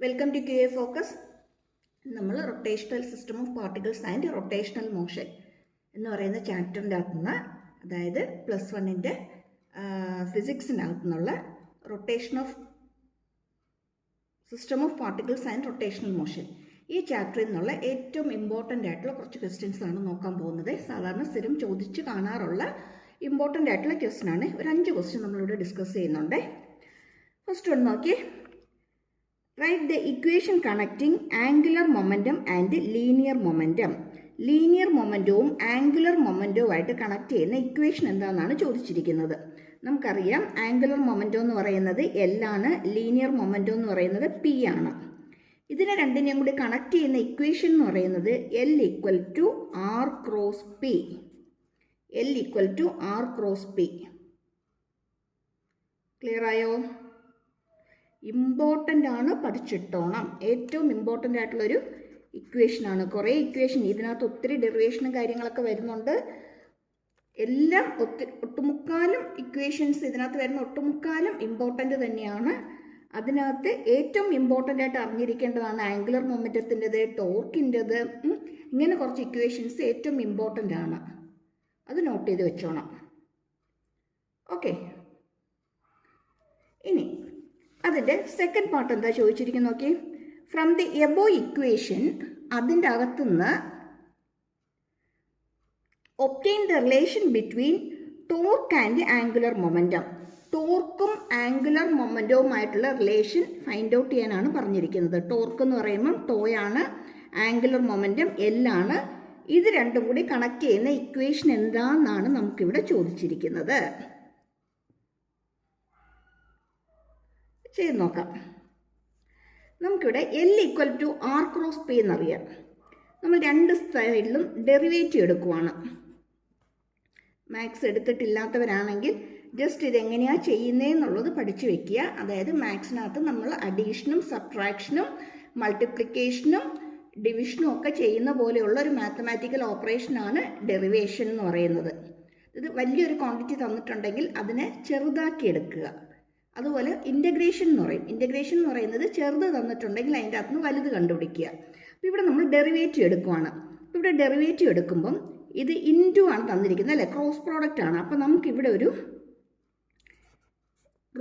Welcome to QA focus. നമ്മൾ rotational system of particles and rotational motion എന്ന് പറയുന്ന ചാപ്റ്ററിൻ്റെ അകത്തുനിന്ന്, അതായത് +1 ഫിസിക്സിനകത്തുനിന്നുള്ള rotation of system of particles and rotational motion, ഈ ചാപ്റ്ററിൽ നിന്നുള്ള ഏറ്റവും ഇമ്പോർട്ടൻ്റ് ആയിട്ടുള്ള കുറച്ച് ക്വസ്റ്റ്യൻസ് ആണ് നോക്കാൻ പോകുന്നത്. സാധാരണ സ്ഥിരം ചോദിച്ച് കാണാറുള്ള ഇമ്പോർട്ടൻ്റ് ആയിട്ടുള്ള ക്വസ്റ്റ്യൻ ആണ്. ഒരു 5 ക്വസ്റ്റ്യൻ നമ്മളിവിടെ ഡിസ്കസ് ചെയ്യുന്നുണ്ട്. ഫസ്റ്റ് ഒന്ന് നോക്കി. Write the equation connecting angular momentum and linear momentum. Linear മൊമെൻറ്റവും ആംഗുലർ മൊമെൻറ്റവുമായിട്ട് കണക്ട് ചെയ്യുന്ന ഇക്വേഷൻ എന്താണെന്നാണ് ചോദിച്ചിരിക്കുന്നത്. നമുക്കറിയാം ആംഗുലർ മൊമെൻറ്റം എന്ന് പറയുന്നത് L ആണ്, ലീനിയർ മൊമെൻറ്റം എന്ന് പറയുന്നത് P ആണ്. ഇതിനെ രണ്ടിനെയും കൂടി കണക്ട് ചെയ്യുന്ന ഇക്വേഷൻ എന്ന് പറയുന്നത് L = R cross P. L = R cross P. Clear ആയോ? ഇമ്പോർട്ടൻ്റ് ആണ്, പഠിച്ചിട്ടോണം. ഏറ്റവും ഇമ്പോർട്ടൻ്റ് ആയിട്ടുള്ളൊരു ഇക്വേഷനാണ്. കുറേ ഇക്വേഷൻ, ഇതിനകത്ത് ഒത്തിരി ഡെറിവേഷനും കാര്യങ്ങളൊക്കെ വരുന്നുണ്ട്. എല്ലാം ഒട്ടുമുക്കാലും ഇക്വേഷൻസ് ഇതിനകത്ത് വരുന്ന ഒട്ടുമുക്കാലും ഇമ്പോർട്ടൻ്റ് തന്നെയാണ്. അതിനകത്ത് ഏറ്റവും ഇമ്പോർട്ടൻ്റ് ആയിട്ട് അറിഞ്ഞിരിക്കേണ്ടതാണ് ആംഗുലർ മൊമെൻറ്റത്തിൻ്റെത്, ടോർക്കിൻ്റെത്, ഇങ്ങനെ കുറച്ച് ഇക്വേഷൻസ് ഏറ്റവും ഇമ്പോർട്ടൻ്റ് ആണ്. അത് നോട്ട് ചെയ്ത് വെച്ചോണം. ഓക്കെ, ഇനി അതിൻ്റെ സെക്കൻഡ് പാർട്ട് എന്താ ചോദിച്ചിരിക്കുന്നു നോക്കി. ഫ്രം ദി എബോ ഇക്വേഷൻ, അതിൻ്റെ അകത്തുനിന്ന് obtain the relation between torque and angular momentum. ടോർക്കും ആംഗുലർ മൊമെൻറ്റവുമായിട്ടുള്ള റിലേഷൻ ഫൈൻഡ് ഔട്ട് ചെയ്യാനാണ് പറഞ്ഞിരിക്കുന്നത്. ടോർക്ക് എന്ന് പറയുമ്പം ടോയാണ്, ആംഗുലർ മൊമെൻറ്റം L ആണ്. ഇത് രണ്ടും കൂടി കണക്ട് ചെയ്യുന്ന ഇക്വേഷൻ എന്താണെന്നാണ് നമുക്കിവിടെ ചോദിച്ചിരിക്കുന്നത്. ചെയ്ത് നോക്കാം. നമുക്കിവിടെ L = R ക്രോസ് P എന്നറിയാം. നമ്മൾ രണ്ട് സൈഡിലും ഡെറിവേറ്റീവ് എടുക്കുവാണ്. മാത്സ് എടുത്തിട്ടില്ലാത്തവരാണെങ്കിൽ ജസ്റ്റ് ഇതെങ്ങനെയാണ് ചെയ്യുന്നതെന്നുള്ളത് പഠിച്ചു വെക്കുക. അതായത് മാത്സിനകത്ത് നമ്മൾ അഡീഷനും സബ്ട്രാക്ഷനും മൾട്ടിപ്ലിക്കേഷനും ഡിവിഷനും ഒക്കെ ചെയ്യുന്ന പോലെയുള്ള ഒരു മാത്തമാറ്റിക്കൽ ഓപ്പറേഷനാണ് ഡെറിവേഷൻ എന്ന് പറയുന്നത്. ഇത് വലിയൊരു ക്വാണ്ടിറ്റി തന്നിട്ടുണ്ടെങ്കിൽ അതിനെ ചെറുതാക്കി എടുക്കുക. അതുപോലെ ഇൻ്റഗ്രേഷൻ എന്ന് പറയും. ഇൻ്റഗ്രേഷൻ എന്ന് പറയുന്നത് ചെറുത് തന്നിട്ടുണ്ടെങ്കിൽ അതിൻ്റെ അകത്ത് നിന്ന് വലുത് കണ്ടുപിടിക്കുക. അപ്പോൾ ഇവിടെ നമ്മൾ ഡെറിവേറ്റീവ് എടുക്കുവാണ്. അപ്പോൾ ഇവിടെ ഡെറിവേറ്റീവ് എടുക്കുമ്പം ഇത് ഇൻറ്റു ആണ് തന്നിരിക്കുന്നത്, അല്ലേ? ക്രോസ് പ്രോഡക്റ്റ് ആണ്. അപ്പോൾ നമുക്കിവിടെ ഒരു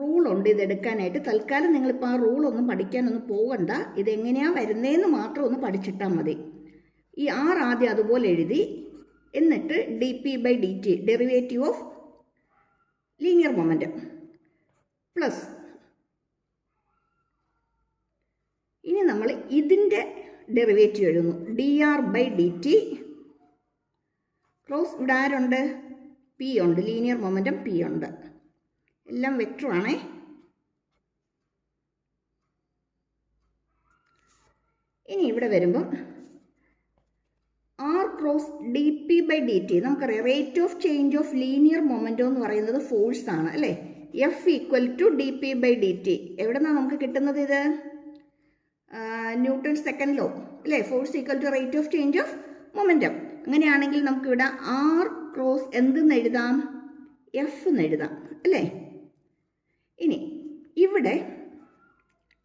റൂളുണ്ട് ഇതെടുക്കാനായിട്ട്. തൽക്കാലം നിങ്ങളിപ്പോൾ ആ റൂളൊന്നും പഠിക്കാനൊന്നും പോകണ്ട. ഇതെങ്ങനെയാണ് വരുന്നതെന്ന് മാത്രം ഒന്ന് പഠിച്ചിട്ടാൽ മതി. ഈ R ആദ്യം അതുപോലെ എഴുതി, എന്നിട്ട് dp/dt, derivative of linear momentum, plus ഇനി നമ്മൾ ഇതിൻ്റെ ഡെറിവേറ്റീവ് എഴുതുന്നു, dr/dt ക്രോസ്. ഇവിടെ ആരുണ്ട്? P ഉണ്ട്, ലീനിയർ മൊമെൻറ്റം P ഉണ്ട്. എല്ലാം വെക്ടറാണേ. ഇനി ഇവിടെ വരുമ്പം R ക്രോസ് dp/dt, നമുക്കറിയാം rate of change of linear momentum എന്ന് പറയുന്നത് ഫോഴ്സ് ആണ്, അല്ലേ? F = dp/dt. എവിടെ നിന്നാണ് നമുക്ക് കിട്ടുന്നത്? ഇത് ന്യൂട്ടൺ സെക്കൻഡ് ലോ, അല്ലേ? Force = rate of change of momentum. അങ്ങനെയാണെങ്കിൽ നമുക്കിവിടെ R ക്രോസ് എന്തെന്ന് എഴുതാം? F എന്ന് എഴുതാം, അല്ലേ? ഇനി ഇവിടെ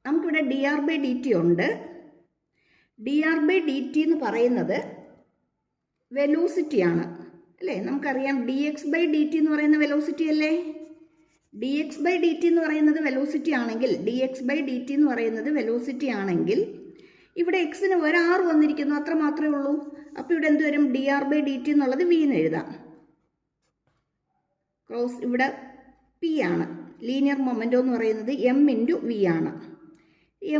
നമുക്കിവിടെ dr/dt ഉണ്ട്. dr/dt എന്ന് പറയുന്നത് വെലോസിറ്റിയാണ്, അല്ലേ? നമുക്കറിയാം dx/dt എന്ന് പറയുന്ന വെലോസിറ്റി അല്ലേ? dx/dt എന്ന് പറയുന്നത് വെലോസിറ്റി ആണെങ്കിൽ, dx/dt എന്ന് പറയുന്നത് വെലോസിറ്റി ആണെങ്കിൽ ഇവിടെ എക്സിന് ഒരു R വന്നിരിക്കുന്നു, അത്ര മാത്രമേ ഉള്ളൂ. അപ്പോൾ ഇവിടെ എന്ത് വരും? dr/dt എന്നുള്ളത് V എന്ന് എഴുതാം. ക്രോസ് ഇവിടെ P ആണ്. ലീനിയർ മൊമെൻറ്റം എന്ന് പറയുന്നത് M × V ആണ്.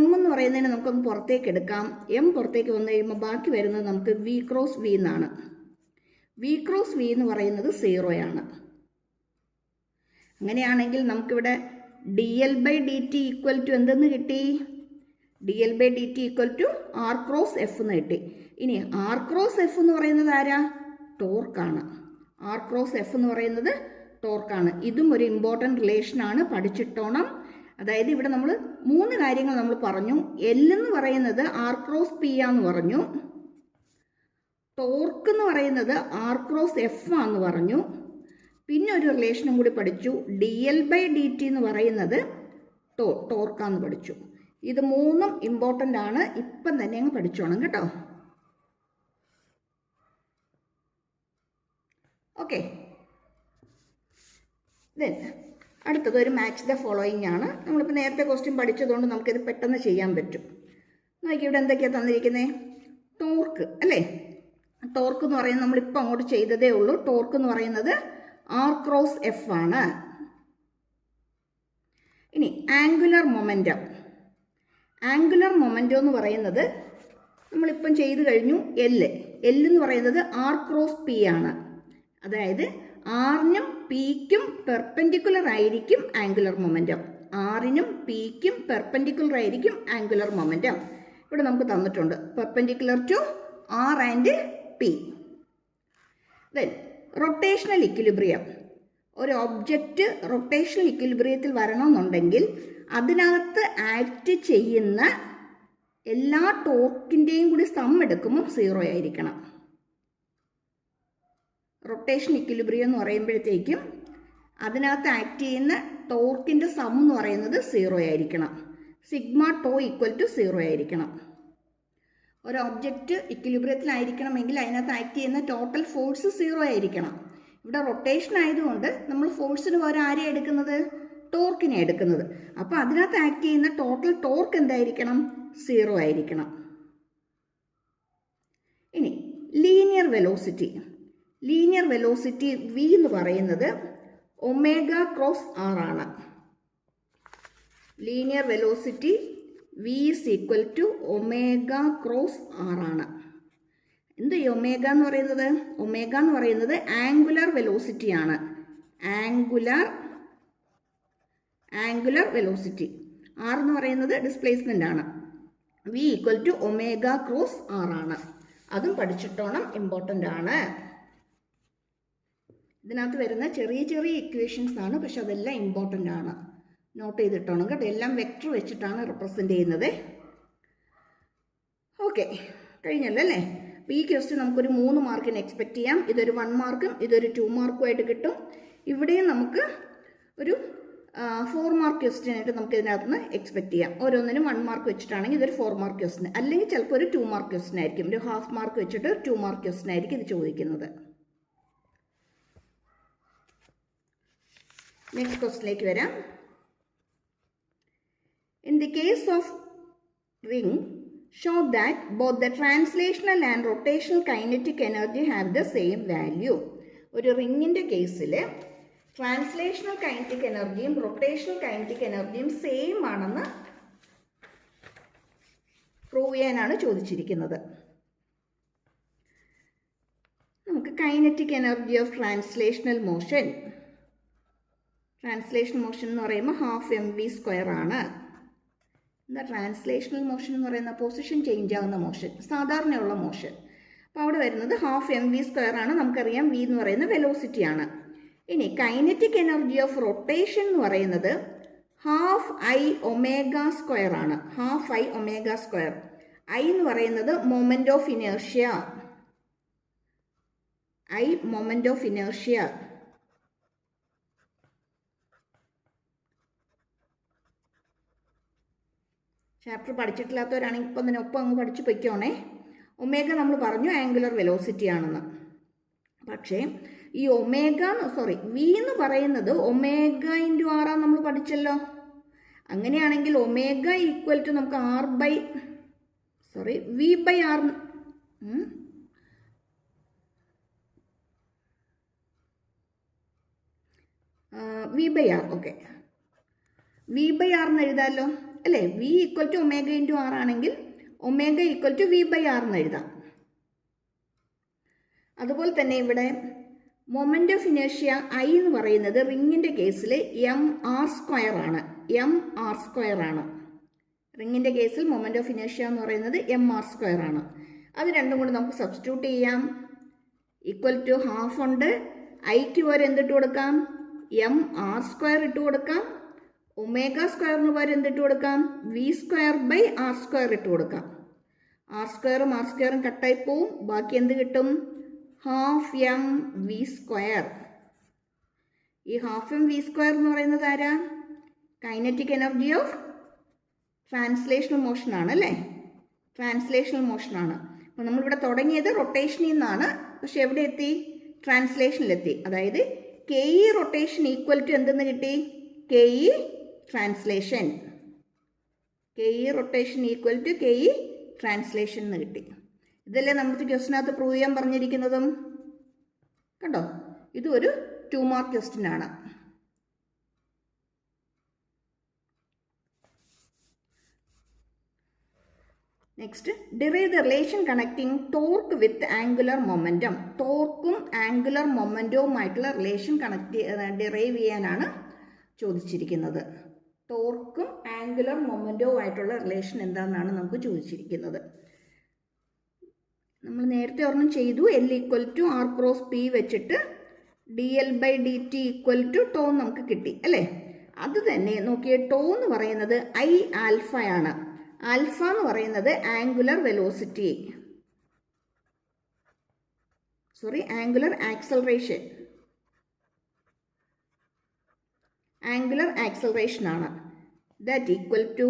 M എന്ന് പറയുന്നതിന് നമുക്കൊന്ന് പുറത്തേക്ക് എടുക്കാം. M പുറത്തേക്ക് വന്നു കഴിയുമ്പോൾ ബാക്കി വരുന്നത് നമുക്ക് V ക്രോസ് V എന്നാണ്. V ക്രോസ് V എന്ന് പറയുന്നത് 0 ആണ്. അങ്ങനെയാണെങ്കിൽ നമുക്കിവിടെ dl/dt = എന്തെന്ന് കിട്ടി? dl/dt = R ക്രോസ് F എന്ന് കിട്ടി. ഇനി R ക്രോസ് F എന്ന് പറയുന്നത് ആരാ? ടോർക്കാണ്. R ക്രോസ് F എന്ന് പറയുന്നത് ടോർക്കാണ്. ഇതും ഒരു ഇമ്പോർട്ടൻറ്റ് റിലേഷനാണ്, പഠിച്ചിട്ടോണം. അതായത് ഇവിടെ നമ്മൾ 3 കാര്യങ്ങൾ നമ്മൾ പറഞ്ഞു. L എന്ന് പറയുന്നത് R ക്രോസ് P ആന്ന് പറഞ്ഞു, ടോർക്ക് എന്ന് പറയുന്നത് R ക്രോസ് F ആന്ന് പറഞ്ഞു, പിന്നെ ഒരു റിലേഷനും കൂടി പഠിച്ചു, dl/dt എന്ന് പറയുന്നത് ടോർക്കാന്ന് പഠിച്ചു. ഇത് മൂന്നും ഇമ്പോർട്ടൻ്റ് ആണ്. ഇപ്പം തന്നെ അങ്ങ് പഠിച്ചോണം കേട്ടോ. ഓക്കെ, ദെൻ അടുത്തത് ഒരു മാച്ച് ദ ഫോളോയിങ് ആണ്. നമ്മളിപ്പോൾ നേരത്തെ ക്വസ്റ്റ്യൻ പഠിച്ചതുകൊണ്ട് നമുക്കിത് പെട്ടെന്ന് ചെയ്യാൻ പറ്റും. നോക്കി ഇവിടെ എന്തൊക്കെയാണ് തന്നിരിക്കുന്നത്? ടോർക്ക് അല്ലേ? ടോർക്ക് എന്ന് പറയുന്നത് നമ്മളിപ്പോൾ അങ്ങോട്ട് ചെയ്തതേ ഉള്ളൂ. ടോർക്ക് എന്ന് പറയുന്നത് R ക്രോസ് F ആണ്. ഇനി ആംഗുലർ മൊമെൻറ്റം. ആംഗുലർ മൊമെൻറ്റം എന്ന് പറയുന്നത് നമ്മളിപ്പം ചെയ്തു കഴിഞ്ഞു. L എന്ന് പറയുന്നത് R ക്രോസ് P ആണ്. അതായത് ആറിനും പിക്കും പെർപെൻഡിക്കുലർ ആയിരിക്കും ആംഗുലർ മൊമെൻറ്റം. ആറിനും പിക്കും പെർപെൻഡിക്കുലർ ആയിരിക്കും ആംഗുലർ മൊമെൻറ്റം. ഇവിടെ നമുക്ക് തന്നിട്ടുണ്ട് perpendicular to R and P. Then rotational equilibrium. ഒരു ഒബ്ജക്റ്റ് റൊട്ടേഷണൽ ഇക്വിലിബ്രിയത്തിൽ വരണമെന്നുണ്ടെങ്കിൽ അതിനകത്ത് ആക്ട് ചെയ്യുന്ന എല്ലാ ടോർക്കിൻ്റെയും കൂടി സം എടുക്കുമ്പോൾ 0 ആയിരിക്കണം. റൊട്ടേഷൻ ഇക്വിലിബ്രിയം എന്ന് പറയുമ്പോഴത്തേക്കും അതിനകത്ത് ആക്ട് ചെയ്യുന്ന ടോർക്കിൻ്റെ സം എന്ന് പറയുന്നത് 0 ആയിരിക്കണം. സിഗ്മ ടോ ഈക്വൽ ടു 0 ആയിരിക്കണം. ഒരു ഒബ്ജക്റ്റ് ഇക്വിലിബ്രിയത്തിലായിരിക്കണമെങ്കിൽ അതിനകത്ത് ആക്ട് ചെയ്യുന്ന ടോട്ടൽ ഫോഴ്സ് 0 ആയിരിക്കണം. ഇവിടെ റൊട്ടേഷൻ ആയതുകൊണ്ട് നമ്മൾ ഫോഴ്സിന് പകരം ആരെയാണ് എടുക്കുന്നത്? ടോർക്കിനെ എടുക്കുന്നത്. അപ്പോൾ അതിനകത്ത് ആക്ട് ചെയ്യുന്ന ടോട്ടൽ ടോർക്ക് എന്തായിരിക്കണം? 0 ആയിരിക്കണം. ഇനി linear velocity. Linear velocity V എന്ന് പറയുന്നത് ഒമേഗ ക്രോസ് R ആണ്. Linear velocity V is equal to omega cross R ആണ്. എന്ത് ഈ ഒമേഗ എന്ന് പറയുന്നത്? ഒമേഗ എന്ന് പറയുന്നത് ആംഗുലർ വെലോസിറ്റി ആണ്. Angular velocity. R എന്ന് പറയുന്നത് ഡിസ്പ്ലേസ്മെൻ്റ് ആണ്. V equal to omega cross R ആണ്. അതും പഠിച്ചിട്ടോണം, ഇമ്പോർട്ടൻ്റ് ആണ്. ഇതിനകത്ത് വരുന്ന ചെറിയ ചെറിയ ഇക്വേഷൻസ് ആണ്, പക്ഷെ അതെല്ലാം ഇമ്പോർട്ടൻ്റ് ആണ്. നോട്ട് ചെയ്തിട്ടോണം കേട്ടോ. എല്ലാം വെക്ടർ വെച്ചിട്ടാണ് റെപ്രസെൻ്റ് ചെയ്യുന്നത്. ഓക്കെ, കഴിഞ്ഞല്ലോ അല്ലേ? അപ്പോൾ ഈ ക്വസ്റ്റ്യൻ നമുക്കൊരു 3 മാർക്കിന് എക്സ്പെക്റ്റ് ചെയ്യാം. ഇതൊരു 1 മാർക്കും ഇതൊരു 2 മാർക്കും ആയിട്ട് കിട്ടും. ഇവിടെയും നമുക്ക് ഒരു 4 മാർക്ക് ക്വസ്റ്റ്യൻ ആയിട്ട് നമുക്ക് ഇതിനകത്ത് നിന്ന് എക്സ്പെക്ട് ചെയ്യാം. ഓരോന്നിനും 1 മാർക്ക് വെച്ചിട്ടാണെങ്കിൽ ഇതൊരു 4 മാർക്ക് ക്വസ്റ്റ്യൻ, അല്ലെങ്കിൽ ചിലപ്പോൾ ഒരു 2 മാർക്ക് ക്വസ്റ്റ്യൻ ആയിരിക്കും. ഒരു ഹാഫ് മാർക്ക് വെച്ചിട്ട് 2 മാർക്ക് ക്വസ്റ്റ്യൻ ആയിരിക്കും ഇത് ചോദിക്കുന്നത്. നെക്സ്റ്റ് ക്വസ്റ്റ്യനിലേക്ക് വരാം. In the case of ring, show that both the translational and rotational kinetic energy have the same value. ഒരു റിങ്ങിൻ്റെ കേസിൽ ട്രാൻസ്ലേഷണൽ കൈനറ്റിക് എനർജിയും റൊട്ടേഷണൽ കൈനറ്റിക് എനർജിയും സെയിം ആണെന്ന് പ്രൂവ് ചെയ്യാനാണ് ചോദിച്ചിരിക്കുന്നത്. നമുക്ക് kinetic energy of translational motion. Translational motion എന്ന് പറയുമ്പോൾ ½ mv² ആണ്. എന്താ ട്രാൻസ്ലേഷണൽ മോഷൻ എന്ന് പറയുന്ന? പൊസിഷൻ ചേഞ്ച് ആകുന്ന മോഷൻ, സാധാരണയുള്ള മോഷൻ. അപ്പോൾ അവിടെ വരുന്നത് ½ mv² ആണ്. നമുക്കറിയാം V എന്ന് പറയുന്ന വെലോസിറ്റി ആണ്. ഇനി കൈനറ്റിക് എനർജി ഓഫ് റൊട്ടേഷൻ എന്ന് പറയുന്നത് ½ I⍵² ആണ്. ½ I⍵². I എന്ന് പറയുന്നത് moment of inertia. I moment of inertia. Chapter പഠിച്ചിട്ടില്ലാത്തവരാണെങ്കിൽ ഇപ്പം അതിനൊപ്പം അങ്ങ് പഠിച്ചു പൊയ്ക്കോണേ. ഒമേഗ നമ്മൾ പറഞ്ഞു ആംഗുലർ വെലോസിറ്റി ആണെന്ന്. പക്ഷേ ഈ V എന്ന് പറയുന്നത് ഒമേഗ ഇൻറ്റു R ആണ് നമ്മൾ പഠിച്ചല്ലോ. അങ്ങനെയാണെങ്കിൽ ഒമേഗ ഈക്വൽ ടു നമുക്ക് V/R V/R. ഓക്കെ, V/R എന്ന് എഴുതാമല്ലോ അല്ലേ? V equal to omega into R ആണെങ്കിൽ ഒമേഗ ഈക്വൽ ടു V/R എന്ന് എഴുതാം. അതുപോലെ തന്നെ ഇവിടെ മൊമെൻ്റ് ഓഫ് ഇനേർഷ്യ I എന്ന് പറയുന്നത് റിങ്ങിൻ്റെ കേസിൽ mr² ആണ്. mr² ആണ്. റിങ്ങിൻ്റെ കേസിൽ മൊമെൻ്റ് ഓഫ് ഇനേർഷ്യ എന്ന് പറയുന്നത് mr² ആണ്. അത് രണ്ടും കൂടി നമുക്ക് സബ്സ്റ്റിറ്റ്യൂട്ട് ചെയ്യാം. ഈക്വൽ ടു ഹാഫ് ഉണ്ട്. ഐക്ക് പകരം എന്തിട്ട് കൊടുക്കാം? mr² ഇട്ട് കൊടുക്കാം. ω²ന് പകരം എന്തിട്ട് കൊടുക്കാം? V²/R² ഇട്ട് കൊടുക്കാം. R²ഉം R²ഉം കട്ടായി പോവും. ബാക്കി എന്ത് കിട്ടും? ½ mv². ഈ ½ mv² എന്ന് പറയുന്നത് ആരാ? കൈനറ്റിക് എനർജി ഓഫ് ട്രാൻസ്ലേഷണൽ മോഷനാണ് അല്ലേ, ട്രാൻസ്ലേഷണൽ മോഷനാണ്. അപ്പോൾ നമ്മളിവിടെ തുടങ്ങിയത് റൊട്ടേഷനിൽ നിന്നാണ്, പക്ഷെ എവിടെ എത്തി? ട്രാൻസ്ലേഷനിലെത്തി. അതായത് K E rotation equal to എന്തെന്ന് കിട്ടി? K E translation. K E rotation equal to K E translation എന്ന് കിട്ടി. ഇതല്ലേ നമുക്ക് ക്വസ്റ്റിനകത്ത് പ്രൂവ് ചെയ്യാൻ പറഞ്ഞിരിക്കുന്നതും. കണ്ടോ, ഇതും ഒരു 2 മാർക്ക് ക്വസ്റ്റ്യൻ ആണ്. Next, derive the relation connecting torque with angular momentum. ടോർക്കും ആംഗുലർ മൊമെൻറ്റവുമായിട്ടുള്ള റിലേഷൻ ഡിറൈവ് ചെയ്യാനാണ് ചോദിച്ചിരിക്കുന്നത്. ടോർക്കും ആംഗുലർ മൊമെൻറ്റവുമായിട്ടുള്ള റിലേഷൻ എന്താണെന്നാണ് നമുക്ക് ചോദിച്ചിരിക്കുന്നത്. നമ്മൾ നേരത്തെ ഒരെണ്ണം ചെയ്തു, L equal to R cross P വെച്ചിട്ട് dl/dt ഈക്വൽ ടു ടോ നമുക്ക് കിട്ടി അല്ലേ. അത് തന്നെ നോക്കിയേ, ടോ എന്ന് പറയുന്നത് I ആൽഫയാണ്. ആൽഫ എന്ന് പറയുന്നത് angular velocity, angular acceleration, angular acceleration ആണ്. That equal to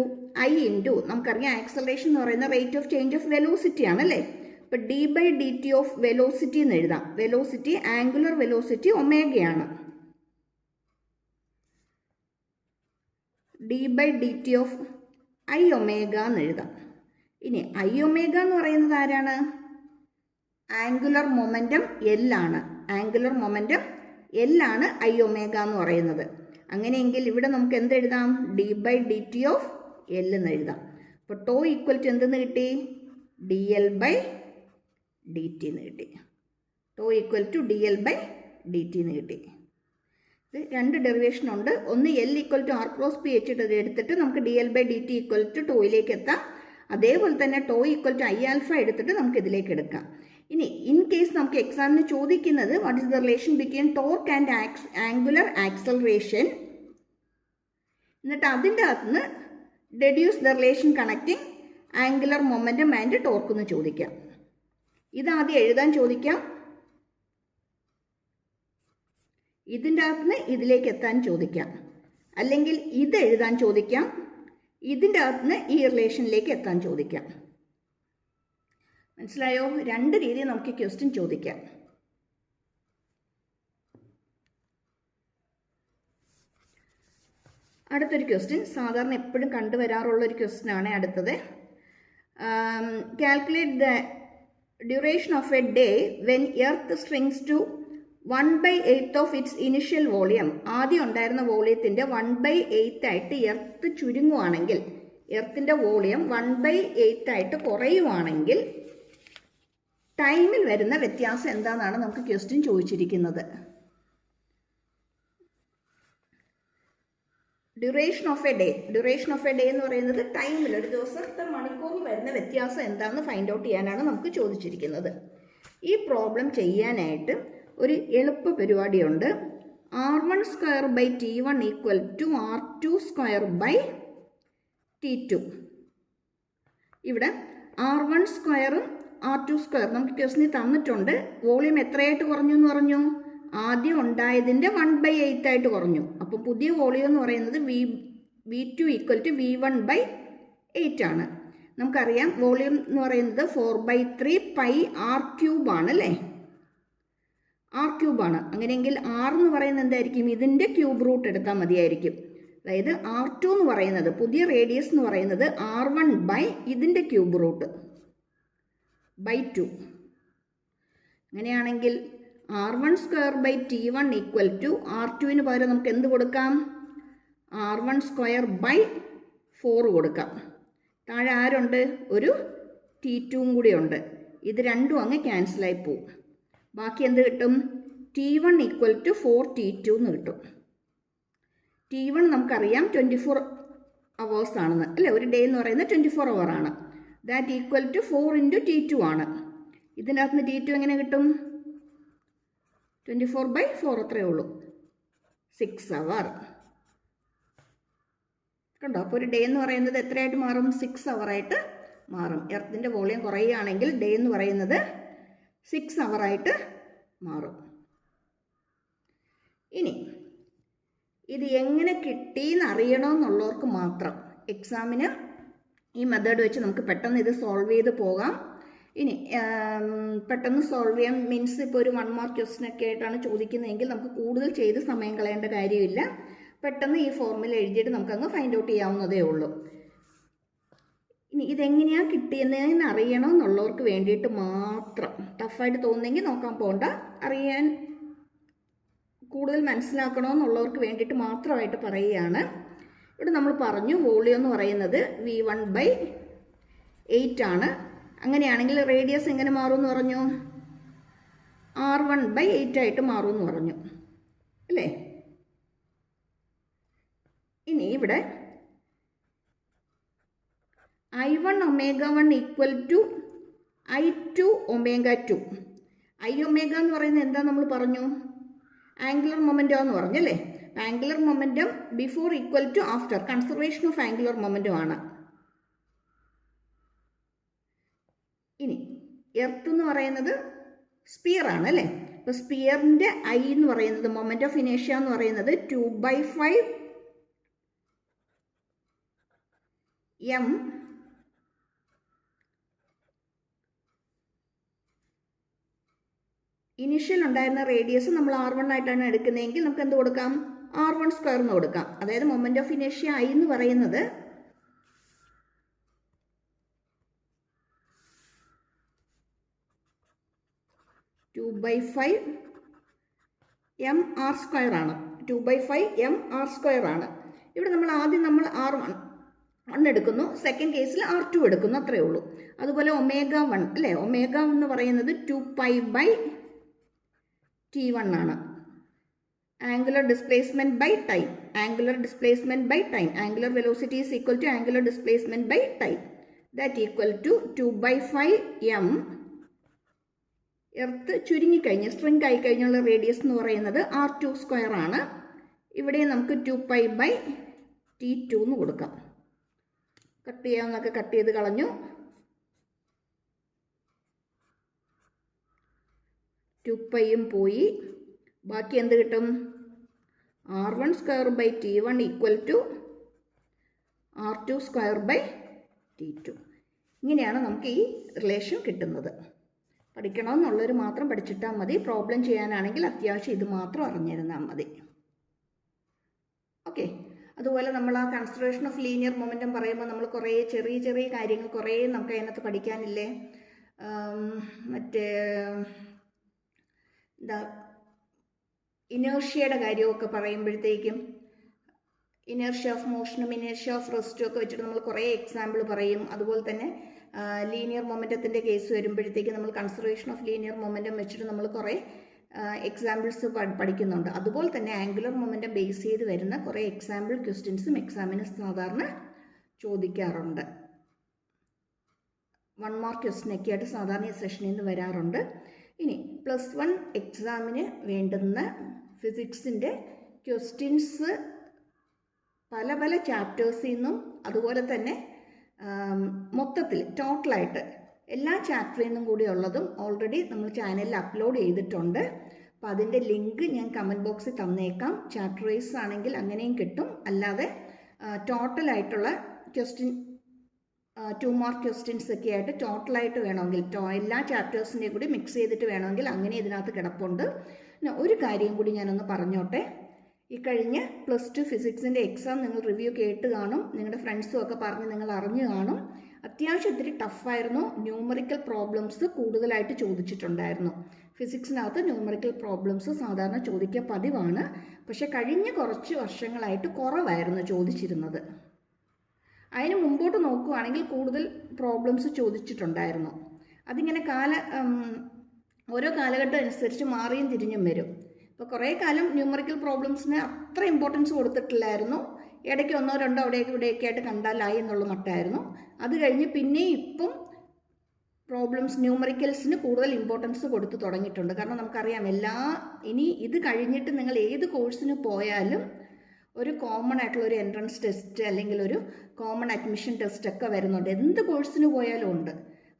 I into, നമുക്കറിയാം ആക്സലറേഷൻ എന്ന് പറയുന്ന rate of change of velocity ആണല്ലേ. അപ്പോൾ d/dt ഓഫ് വെലോസിറ്റി എന്ന് എഴുതാം. വെലോസിറ്റി, ആംഗുലർ വെലോസിറ്റി ഒമേഗയാണ്. d/dt ഓഫ് I ഒമേഗ എന്ന് എഴുതാം. ഇനി I ഒമേഗ എന്ന് പറയുന്നത് ആരാണ്? ആംഗുലർ മൊമെൻറ്റം L ആണ്. ആംഗുലർ മൊമെൻറ്റം L ആണ് I ഒമേഗ എന്ന് പറയുന്നത്. അങ്ങനെയെങ്കിൽ ഇവിടെ നമുക്ക് എന്തെഴുതാം? d/dt ഓഫ് L എന്ന് എഴുതാം. അപ്പോൾ ടോ ഈക്വൽ ടു എന്തെന്ന് കിട്ടി? dl/dt എന്ന് കിട്ടി. ടോ ഈക്വൽ ടു dl/dt എന്ന് കിട്ടി. ഇത് 2 ഡെറിവേഷൻ ഉണ്ട്. ഒന്ന് L equal to R cross P വെച്ചിട്ട് എടുത്തിട്ട് നമുക്ക് dl/dt ഈക്വൽ ടു ടോയിലേക്ക് എത്താം. അതേപോലെ തന്നെ tau equal to I alpha എടുത്തിട്ട് നമുക്ക് ഇതിലേക്ക് എടുക്കാം. ഇനി ഇൻ കേസ് നമുക്ക് എക്സാമിന് ചോദിക്കുന്നത് what is the relation between torque and angular acceleration, എന്നിട്ട് അതിൻ്റെ അകത്തുനിന്ന് deduce the relation connecting angular momentum and torque എന്ന് ചോദിക്കാം. ഇതാദ്യം എഴുതാൻ ചോദിക്കാം, ഇതിൻ്റെ അകത്തുനിന്ന് ഇതിലേക്ക് എത്താൻ ചോദിക്കാം, അല്ലെങ്കിൽ ഇത് എഴുതാൻ ചോദിക്കാം, ഇതിൻ്റെ അകത്തുനിന്ന് ഈ റിലേഷനിലേക്ക് എത്താൻ ചോദിക്കാം. മനസ്സിലായോ? 2 രീതിയിൽ നമുക്ക് ക്വസ്റ്റ്യൻ ചോദിക്കാം. അടുത്തൊരു ക്വസ്റ്റ്യൻ സാധാരണ എപ്പോഴും കണ്ടുവരാറുള്ള ഒരു ക്വസ്റ്റ്യൻ ആണ് അടുത്തത്. Calculate the duration of a day when earth shrinks to 1/8 of its initial volume. ആദ്യം ഉണ്ടായിരുന്ന വോളിയത്തിൻ്റെ 1/8 ആയിട്ട് എർത്ത് ചുരുങ്ങുവാണെങ്കിൽ, എർത്തിൻ്റെ വോളിയം 1/8 ആയിട്ട് കുറയുവാണെങ്കിൽ ടൈമിൽ വരുന്ന വ്യത്യാസം എന്താണെന്നാണ് നമുക്ക് ക്വസ്റ്റ്യൻ ചോദിച്ചിരിക്കുന്നത്. ഡ്യൂറേഷൻ ഓഫ് എ ഡേ എന്ന് പറയുന്നത് ടൈമിൽ, ഒരു ദിവസത്തെ മണിക്കൂറിൽ വരുന്ന വ്യത്യാസം എന്താണെന്ന് ഫൈൻഡ് ഔട്ട് ചെയ്യാനാണ് നമുക്ക് ചോദിച്ചിരിക്കുന്നത്. ഈ പ്രോബ്ലം ചെയ്യാനായിട്ട് ഒരു എളുപ്പ പരിപാടിയുണ്ട്. r1² ഈക്വൽ ടു r2² ഇവിടെ r1² r2² നമുക്ക് ക്വസ്റ്റ്യൻ തന്നിട്ടുണ്ട്. വോളിയം എത്രയായിട്ട് കുറഞ്ഞു എന്ന് പറഞ്ഞു? ആദ്യം ഉണ്ടായതിൻ്റെ 1/8 ആയിട്ട് കുറഞ്ഞു. അപ്പം പുതിയ വോളിയം എന്ന് പറയുന്നത് v2 ഈക്വൽ ടു v1/8 ആണ്. നമുക്കറിയാം വോളിയം എന്ന് പറയുന്നത് 4/3 പൈ r³ ആണ് അല്ലേ, r³ ആണ്. അങ്ങനെയെങ്കിൽ r എന്ന് പറയുന്നത് എന്തായിരിക്കും? ഇതിൻ്റെ ക്യൂബ് റൂട്ട് എടുത്താൽ മതിയായിരിക്കും. അതായത് r2 എന്ന് പറയുന്നത്, പുതിയ റേഡിയസ് എന്ന് പറയുന്നത് r1 ഇതിൻ്റെ ക്യൂബ് റൂട്ട് /2. അങ്ങനെയാണെങ്കിൽ r1² ഈക്വൽ ടു r2 പകരം നമുക്ക് എന്ത് കൊടുക്കാം? r1² കൊടുക്കാം. താഴെ ആരുണ്ട്? ഒരു t2 കൂടി ഉണ്ട്. ഇത് രണ്ടും അങ്ങ് ക്യാൻസലായി പോവും. ബാക്കി എന്ത് കിട്ടും? t1 ഈക്വൽ ടു 4t2 എന്ന് കിട്ടും. t1 നമുക്കറിയാം 24 hours ആണെന്ന് അല്ലേ, ഒരു ഡേ എന്ന് പറയുന്നത് 24 hour ആണ്. ദാറ്റ് ഈക്വൽ ടു 4 × t2 ആണ്. ഇതിനകത്ത് നിന്ന് t2 എങ്ങനെ കിട്ടും? 24/4 അത്രയേ ഉള്ളൂ, 6 hour. കണ്ടോ? അപ്പോൾ ഒരു ഡേ എന്ന് പറയുന്നത് എത്രയായിട്ട് മാറും? 6 hour ആയിട്ട് മാറും. എർത്തിൻ്റെ വോളിയം കുറയുകയാണെങ്കിൽ ഡേ എന്ന് പറയുന്നത് 6 hour ആയിട്ട് മാറും. ഇനി ഇത് എങ്ങനെ കിട്ടിയെന്ന് അറിയണമെന്നുള്ളവർക്ക് മാത്രം, എക്സാമിന് ഈ മെത്തേഡ് വെച്ച് നമുക്ക് പെട്ടെന്ന് ഇത് സോൾവ് ചെയ്ത് പോകാം. ഇനി പെട്ടെന്ന് സോൾവ് ചെയ്യാൻ മീൻസ് ഇപ്പോൾ ഒരു 1 മാർക്ക് ക്വസ്റ്റ്യനൊക്കെ ആയിട്ടാണ് ചോദിക്കുന്നതെങ്കിൽ നമുക്ക് കൂടുതൽ ചെയ്ത് സമയം കളയേണ്ട കാര്യമില്ല. പെട്ടെന്ന് ഈ ഫോർമുല എഴുതിയിട്ട് നമുക്കങ്ങ് ഫൈൻഡ് ഔട്ട് ചെയ്യാവുന്നതേ ഉള്ളൂ. ഇനി ഇതെങ്ങനെയാണ് കിട്ടിയെന്ന് അറിയണമെന്നുള്ളവർക്ക് വേണ്ടിയിട്ട് മാത്രം, ടഫായിട്ട് തോന്നുന്നെങ്കിൽ നോക്കാൻ പോകണ്ട, അറിയാൻ കൂടുതൽ മനസ്സിലാക്കണമെന്നുള്ളവർക്ക് വേണ്ടിയിട്ട് മാത്രമായിട്ട് പറയുകയാണ്. ഇവിടെ നമ്മൾ പറഞ്ഞു വോളിയം എന്ന് പറയുന്നത് V1/8 ആണ്. അങ്ങനെയാണെങ്കിൽ റേഡിയസ് എങ്ങനെ മാറുമെന്ന് പറഞ്ഞു? R1/8 ആയിട്ട് മാറുമെന്ന് പറഞ്ഞു അല്ലേ? ഇനി ഇവിടെ I1 ω1 equal to I2 ω2. I omega എന്ന് പറയുന്നത് എന്താ നമ്മൾ പറഞ്ഞു? ആംഗുലർ മൊമെൻറ്റം എന്ന് പറഞ്ഞല്ലേ? Angular momentum before equal to after, conservation of angular momentum ആണ്. ഇനി എർത്ത് എന്ന് പറയുന്നത് സ്പിയർ ആണ് അല്ലേ? അപ്പോൾ സ്പിയറിൻ്റെ I എന്ന് പറയുന്നത്, മൊമെൻറ്റ് ഓഫ് ഇനേഷ്യ എന്ന് പറയുന്നത് 2/5 m ഇനിഷ്യൽ ഉണ്ടായിരുന്ന റേഡിയസ് നമ്മൾ R1 ആയിട്ടാണ് എടുക്കുന്നതെങ്കിൽ നമുക്ക് എന്ത് കൊടുക്കാം? R1² എന്ന് കൊടുക്കാം. അതായത് മൊമെൻറ്റ് ഓഫ് ഇനേഷ്യ I എന്ന് പറയുന്നത് 2/5 mr² ആണ്. 2/5 mr² ആണ്. ഇവിടെ നമ്മൾ ആദ്യം R1 എടുക്കുന്നു, സെക്കൻഡ് കേസിൽ R2 എടുക്കുന്നു, അത്രയേ ഉള്ളൂ. അതുപോലെ ω1 അല്ലേ? ഒമേഗ എന്ന് പറയുന്നത് 2π/T1 ആണ്. Angular displacement by time, angular displacement by time, angular velocity is equal to angular displacement by time, that equal to 2/5 m. Earth ചുരുങ്ങിക്കഴിഞ്ഞ് സ്ട്രിങ് ആയിക്കഴിഞ്ഞുള്ള റേഡിയസ് എന്ന് പറയുന്നത് R2² ആണ്. ഇവിടെ നമുക്ക് 2π/T2 എന്ന് കൊടുക്കാം. കട്ട് ചെയ്യാവുന്നൊക്കെ കട്ട് ചെയ്ത് കളഞ്ഞു. 2πയും പോയി. ബാക്കി എന്ത് കിട്ടും? R1²/T1 equal to R2²/T2. ഇങ്ങനെയാണ് നമുക്ക് ഈ റിലേഷൻ കിട്ടുന്നത്. പഠിക്കണമെന്നുള്ളവർ മാത്രം പഠിച്ചിട്ടാൽ മതി. പ്രോബ്ലം ചെയ്യാനാണെങ്കിൽ അത്യാവശ്യം ഇത് മാത്രം അറിഞ്ഞിരുന്നാൽ മതി. ഓക്കെ. അതുപോലെ നമ്മൾ ആ കൺസിഡറേഷൻ ഓഫ് ലീനിയർ മൊമെൻറ്റം പറയുമ്പോൾ നമ്മൾ കുറേ ചെറിയ ചെറിയ കാര്യങ്ങൾ കുറേ നമുക്ക് അതിനകത്ത് പഠിക്കാനില്ലേ? മറ്റേ എന്താ ഇനേർഷ്യയുടെ കാര്യമൊക്കെ പറയുമ്പോഴത്തേക്കും ഇനേർഷ്യ ഓഫ് മോഷനും ഇനേർഷ്യ ഓഫ് റെസ്റ്റും ഒക്കെ വെച്ചിട്ട് നമ്മൾ കുറേ എക്സാമ്പിൾ പറയും. അതുപോലെ തന്നെ ലീനിയർ മൊമെൻറ്റത്തിൻ്റെ കേസ് വരുമ്പോഴത്തേക്ക് നമ്മൾ കൺസിഡറേഷൻ ഓഫ് ലീനിയർ മൊമെൻറ്റം വെച്ചിട്ട് നമ്മൾ കുറേ എക്സാമ്പിൾസ് പഠിക്കുന്നുണ്ട്. അതുപോലെ തന്നെ ആംഗുലർ മൊമെൻറ്റം ബേസ് ചെയ്ത് വരുന്ന കുറേ എക്സാമ്പിൾ ക്വസ്റ്റ്യൻസും എക്സാമിന് സാധാരണ ചോദിക്കാറുണ്ട്. 1 മാർക്ക് ക്വസ്റ്റ്യനൊക്കെ ആയിട്ട് സാധാരണ ഈ സെഷനിൽ നിന്ന് വരാറുണ്ട്. ഇനി +1 എക്സാമിന് വേണ്ടുന്ന ഫിസിക്സിൻ്റെ ക്വസ്റ്റ്യൻസ് പല പല ചാപ്റ്റേഴ്സിൽ നിന്നും അതുപോലെ തന്നെ മൊത്തത്തിൽ ടോട്ടലായിട്ട് എല്ലാ ചാപ്റ്ററിൽ നിന്നും കൂടി ഉള്ളതും ഓൾറെഡി നമ്മൾ ചാനലിൽ അപ്ലോഡ് ചെയ്തിട്ടുണ്ട്. അപ്പോൾ അതിൻ്റെ ലിങ്ക് ഞാൻ കമൻറ്റ് ബോക്സിൽ തന്നേക്കാം. ചാപ്റ്റർ വൈസ് ആണെങ്കിൽ അങ്ങനെയും കിട്ടും. അല്ലാതെ ടോട്ടലായിട്ടുള്ള ക്വസ്റ്റ്യൻ 2 മാർക്ക് ക്വസ്റ്റ്യൻസ് ഒക്കെ ആയിട്ട് ടോട്ടലായിട്ട് വേണമെങ്കിൽ എല്ലാ ചാപ്റ്റേഴ്സിൻ്റെയും കൂടി മിക്സ് ചെയ്തിട്ട് വേണമെങ്കിൽ അങ്ങനെ ഇതിനകത്ത് കിടപ്പുണ്ട്. പിന്നെ ഒരു കാര്യം കൂടി ഞാനൊന്ന് പറഞ്ഞോട്ടെ. ഈ കഴിഞ്ഞ +2 ഫിസിക്സിൻ്റെ എക്സാം നിങ്ങൾ റിവ്യൂ കേട്ട് കാണും. നിങ്ങളുടെ ഫ്രണ്ട്സും ഒക്കെ പറഞ്ഞ് നിങ്ങൾ അറിഞ്ഞു കാണും. അത്യാവശ്യം ഇത്തിരി ടഫായിരുന്നു. ന്യൂമറിക്കൽ പ്രോബ്ലംസ് കൂടുതലായിട്ട് ചോദിച്ചിട്ടുണ്ടായിരുന്നു. ഫിസിക്സിനകത്ത് ന്യൂമറിക്കൽ പ്രോബ്ലംസ് സാധാരണ ചോദിക്കുക പതിവാണ്. പക്ഷേ കഴിഞ്ഞ കുറച്ച് വർഷങ്ങളായിട്ട് കുറവായിരുന്നു ചോദിച്ചിരുന്നത്. അതിന് മുമ്പോട്ട് നോക്കുകയാണെങ്കിൽ കൂടുതൽ പ്രോബ്ലംസ് ചോദിച്ചിട്ടുണ്ടായിരുന്നു. അതിങ്ങനെ ഓരോ കാലഘട്ടം അനുസരിച്ച് മാറിയും തിരിഞ്ഞും വരും. ഇപ്പോൾ കുറേ കാലം ന്യൂമറിക്കൽ പ്രോബ്ലംസിന് അത്ര ഇമ്പോർട്ടൻസ് കൊടുത്തിട്ടില്ലായിരുന്നു. ഇടയ്ക്ക് 1 2 അവിടെയൊക്കെ ഇവിടെയൊക്കെ ആയിട്ട് കണ്ടാലായി എന്നുള്ള മട്ടായിരുന്നു. അത് കഴിഞ്ഞ് പിന്നെയും ഇപ്പം പ്രോബ്ലംസ് ന്യൂമറിക്കൽസിന് കൂടുതൽ ഇമ്പോർട്ടൻസ് കൊടുത്ത് തുടങ്ങിയിട്ടുണ്ട്. കാരണം നമുക്കറിയാം ഇനി ഇത് കഴിഞ്ഞിട്ട് നിങ്ങൾ ഏത് കോഴ്സിന് പോയാലും ഒരു കോമൺ ആയിട്ടുള്ള ഒരു എൻട്രൻസ് ടെസ്റ്റ് അല്ലെങ്കിൽ ഒരു കോമൺ അഡ്മിഷൻ ടെസ്റ്റ് ഒക്കെ വരുന്നുണ്ട്. എന്ത് കോഴ്സിന് പോയാലും ഉണ്ട്.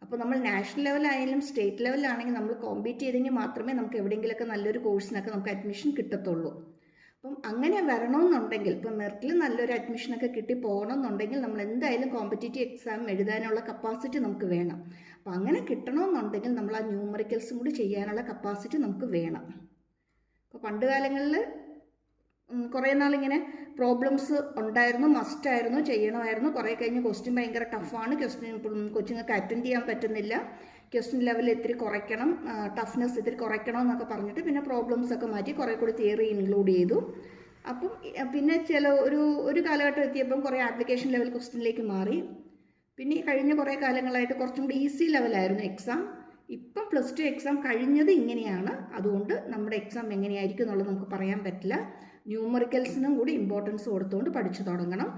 അപ്പോൾ നമ്മൾ നാഷണൽ ലെവലായാലും സ്റ്റേറ്റ് ലെവലിലാണെങ്കിൽ നമ്മൾ കോമ്പീറ്റ് ചെയ്തെങ്കിൽ മാത്രമേ നമുക്ക് എവിടെയെങ്കിലുമൊക്കെ നല്ലൊരു കോഴ്സിനൊക്കെ നമുക്ക് അഡ്മിഷൻ കിട്ടത്തുള്ളൂ. അപ്പം അങ്ങനെ വരണമെന്നുണ്ടെങ്കിൽ ഇപ്പം മെറിറ്റിൽ നല്ലൊരു അഡ്മിഷനൊക്കെ കിട്ടി പോകണമെന്നുണ്ടെങ്കിൽ നമ്മൾ എന്തായാലും കോമ്പറ്റേറ്റീവ് എക്സാം എഴുതാനുള്ള കപ്പാസിറ്റി നമുക്ക് വേണം. അപ്പം അങ്ങനെ കിട്ടണമെന്നുണ്ടെങ്കിൽ നമ്മൾ ആ ന്യൂമറിക്കൽസും കൂടി ചെയ്യാനുള്ള കപ്പാസിറ്റി നമുക്ക് വേണം. അപ്പോൾ പണ്ട് കാലങ്ങളിൽ കുറേ നാളിങ്ങനെ പ്രോബ്ലംസ് ഉണ്ടായിരുന്നു, മസ്റ്റായിരുന്നു, ചെയ്യണമായിരുന്നു. കുറേ കഴിഞ്ഞ് ക്വസ്റ്റ്യൻ ഭയങ്കര ടഫാണ്, കൊച്ചുങ്ങൾക്ക് അറ്റൻഡ് ചെയ്യാൻ പറ്റുന്നില്ല, ക്വസ്റ്റ്യൻ ലെവൽ ഇത്തിരി കുറയ്ക്കണം, ടഫ്നെസ് ഇത്തിരി കുറയ്ക്കണം എന്നൊക്കെ പറഞ്ഞിട്ട് പിന്നെ പ്രോബ്ലംസൊക്കെ മാറ്റി കുറേ കൂടി തിയറി ഇൻക്ലൂഡ് ചെയ്തു. അപ്പം പിന്നെ ഒരു കാലഘട്ടം എത്തിയപ്പം കുറേ ആപ്ലിക്കേഷൻ ലെവൽ ക്വസ്റ്റ്യനിലേക്ക് മാറി. പിന്നെ കഴിഞ്ഞ കുറേ കാലങ്ങളായിട്ട് കുറച്ചും കൂടി ഈസി ലെവലായിരുന്നു എക്സാം. ഇപ്പം +2 എക്സാം കഴിഞ്ഞത് ഇങ്ങനെയാണ്. അതുകൊണ്ട് നമ്മുടെ എക്സാം എങ്ങനെയായിരിക്കും എന്നുള്ളത് നമുക്ക് പറയാൻ പറ്റില്ല. ന്യൂമറിക്കൽസിനും കൂടി ഇമ്പോർട്ടൻസ് കൊടുത്തുകൊണ്ട് പഠിച്ചു തുടങ്ങണം.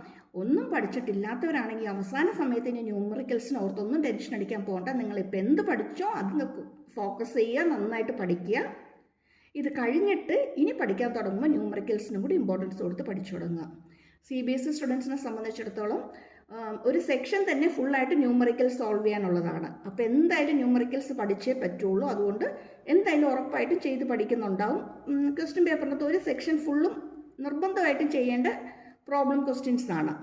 ഒന്നും പഠിച്ചിട്ടില്ലാത്തവരാണെങ്കിൽ അവസാന സമയത്ത് ഇനി ന്യൂമറിക്കൽസിന് ഓർത്തൊന്നും ടെൻഷൻ അടിക്കാൻ പോകണ്ട. നിങ്ങളിപ്പോൾ എന്ത് പഠിച്ചോ അതിന് ഫോക്കസ് ചെയ്യുക, നന്നായിട്ട് പഠിക്കുക. ഇത് കഴിഞ്ഞിട്ട് ഇനി പഠിക്കാൻ തുടങ്ങുമ്പോൾ ന്യൂമറിക്കൽസിനും കൂടി ഇമ്പോർട്ടൻസ് കൊടുത്ത് പഠിച്ചു തുടങ്ങുക. CBSE സ്റ്റുഡൻസിനെ സംബന്ധിച്ചിടത്തോളം ഒരു സെക്ഷൻ തന്നെ ഫുള്ളായിട്ട് ന്യൂമറിക്കൽ സോൾവ് ചെയ്യാനുള്ളതാണ്. അപ്പോൾ എന്തായാലും ന്യൂമറിക്കൽസ് പഠിച്ചേ പറ്റുള്ളൂ. അതുകൊണ്ട് എന്തായാലും ഉറപ്പായിട്ടും ചെയ്ത് പഠിക്കുന്നുണ്ടാവും. ക്വസ്റ്റ്യൻ പേപ്പറിനകത്ത് ഒരു സെക്ഷൻ ഫുള്ളും നിർബന്ധമായിട്ടും ചെയ്യേണ്ട പ്രോബ്ലം ക്വസ്റ്റ്യൻസ് ആണ്.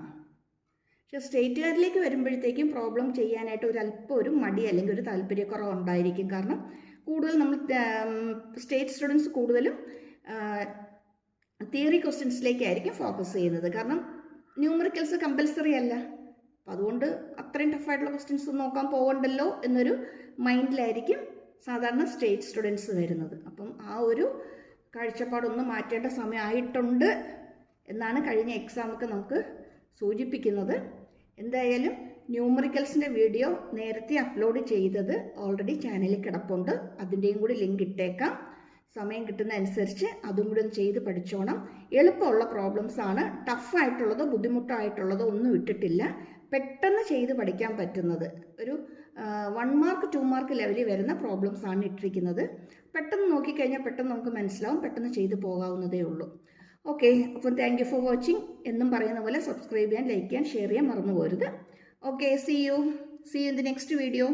പക്ഷേ സ്റ്റേറ്റുകാരിലേക്ക് വരുമ്പോഴത്തേക്കും പ്രോബ്ലം ചെയ്യാനായിട്ട് ഒരു മടി അല്ലെങ്കിൽ ഒരു താല്പര്യക്കുറവ് ഉണ്ടായിരിക്കും. കാരണം കൂടുതൽ നമ്മൾ സ്റ്റേറ്റ് സ്റ്റുഡൻസ് കൂടുതലും തിയറി ക്വസ്റ്റ്യൻസിലേക്കായിരിക്കും ഫോക്കസ് ചെയ്യുന്നത്. കാരണം ന്യൂമറിക്കൽസ് കമ്പൽസറി അല്ല. അപ്പം അതുകൊണ്ട് അത്രയും ടഫായിട്ടുള്ള ക്വസ്റ്റ്യൻസ് നോക്കാൻ പോകണ്ടല്ലോ എന്നൊരു മൈൻഡിലായിരിക്കും സാധാരണ സ്റ്റേറ്റ് സ്റ്റുഡൻസ് വരുന്നത്. അപ്പം ആ ഒരു കാഴ്ചപ്പാടൊന്ന് മാറ്റേണ്ട സമയമായിട്ടുണ്ട് എന്നാണ് കഴിഞ്ഞ എക്സാമൊക്കെ നമുക്ക് സൂചിപ്പിക്കുന്നത്. എന്തായാലും ന്യൂമറിക്കൽസിൻ്റെ വീഡിയോ നേരത്തെ അപ്ലോഡ് ചെയ്തത് ഓൾറെഡി ചാനലിൽ കിടപ്പുണ്ട്. അതിൻ്റെയും കൂടി ലിങ്ക് ഇട്ടേക്കാം. സമയം കിട്ടുന്ന അനുസരിച്ച് അതും കൂടി ഒന്ന് ചെയ്ത് പഠിച്ചോണം. എളുപ്പമുള്ള പ്രോബ്ലംസ് ആണ്, ടഫായിട്ടുള്ളതോ ബുദ്ധിമുട്ടായിട്ടുള്ളതോ ഒന്നും ഇട്ടിട്ടില്ല. പെട്ടെന്ന് ചെയ്ത് പഠിക്കാൻ പറ്റുന്നത് ഒരു 1 മാർക്ക് 2 മാർക്ക് ലെവലിൽ വരുന്ന പ്രോബ്ലംസ് ആണ് ഇട്ടിരിക്കുന്നത്. പെട്ടെന്ന് നോക്കിക്കഴിഞ്ഞാൽ പെട്ടെന്ന് നമുക്ക് മനസ്സിലാവും, പെട്ടെന്ന് ചെയ്ത് പോകാവുന്നതേ ഉള്ളൂ. ഓക്കെ, അപ്പം താങ്ക് യു ഫോർ വാച്ചിങ്. എന്നും പറയുന്ന പോലെ സബ്സ്ക്രൈബ് ചെയ്യാൻ, ലൈക്ക് ചെയ്യാൻ, ഷെയർ ചെയ്യാൻ മറന്നു പോരുത്. Okay, see you in the next video.